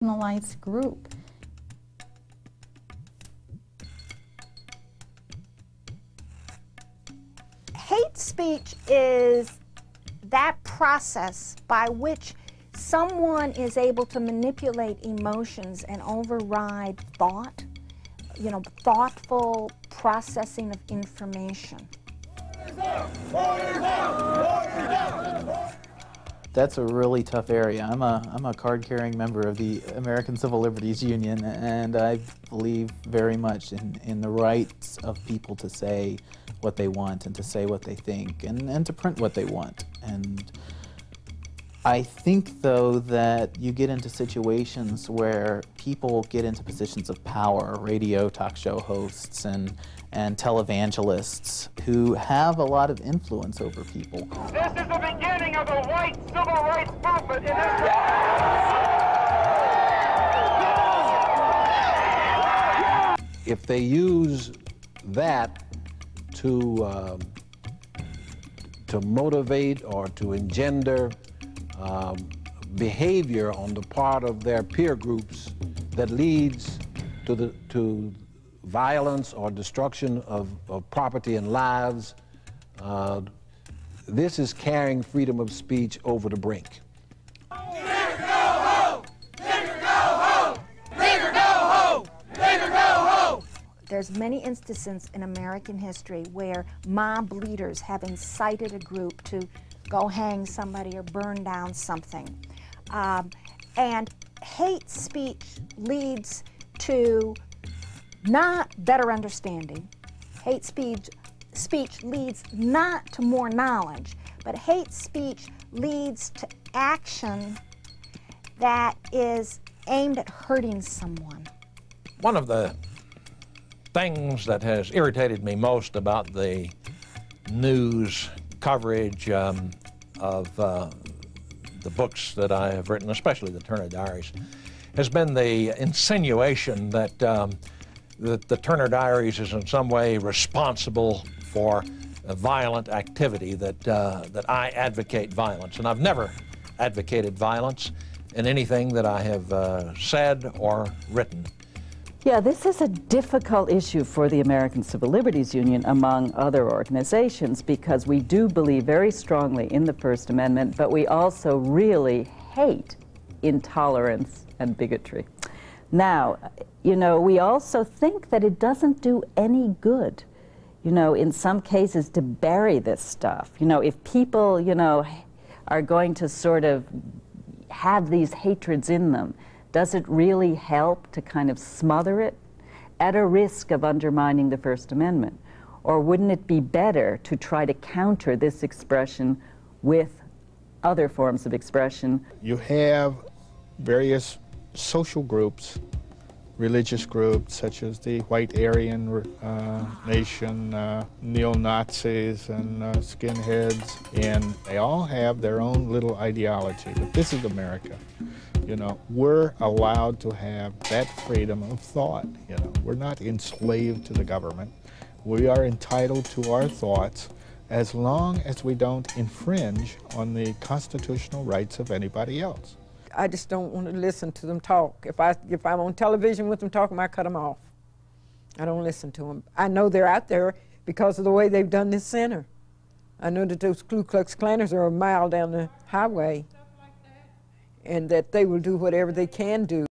marginalized group. Hate speech is that process by which someone is able to manipulate emotions and override thought, thoughtful processing of information. That's a really tough area. I'm a card-carrying member of the American Civil Liberties Union, and I believe very much in the rights of people to say what they want and to say what they think and to print what they want. And I think, though, that you get into situations where people get into positions of power, radio talk show hosts and televangelists who have a lot of influence over people. This is the beginning of the white civil rights movement in this. If they use that to motivate or to engender behavior on the part of their peer groups that leads to violence or destruction of property and lives, this is carrying freedom of speech over the brink. Nigger go home! Nigger go home! Nigger go home! Nigger go home! There's many instances in American history where mob leaders have incited a group to go hang somebody or burn down something. And hate speech leads to not better understanding. Hate speech leads not to more knowledge, but hate speech leads to action that is aimed at hurting someone. One of the things that has irritated me most about the news coverage of the books that I have written, especially the Turner Diaries, has been the insinuation that the Turner Diaries is in some way responsible for violent activity, that I advocate violence. And I've never advocated violence in anything that I have said or written. Yeah, this is a difficult issue for the American Civil Liberties Union, among other organizations, because we do believe very strongly in the First Amendment, but we also really hate intolerance and bigotry. Now, we also think that it doesn't do any good, in some cases, to bury this stuff. If people, are going to sort of have these hatreds in them, does it really help to kind of smother it at a risk of undermining the First Amendment? Or wouldn't it be better to try to counter this expression with other forms of expression? You have various social groups, religious groups such as the White Aryan Nation, neo-Nazis and skinheads, and they all have their own little ideology. But this is America. We're allowed to have that freedom of thought. We're not enslaved to the government. We are entitled to our thoughts as long as we don't infringe on the constitutional rights of anybody else. I just don't want to listen to them talk. If I'm on television with them talking, I cut them off. I don't listen to them. I know they're out there because of the way they've done this center. I know that those Ku Klux Klanners are a mile down the highway, and that they will do whatever they can do.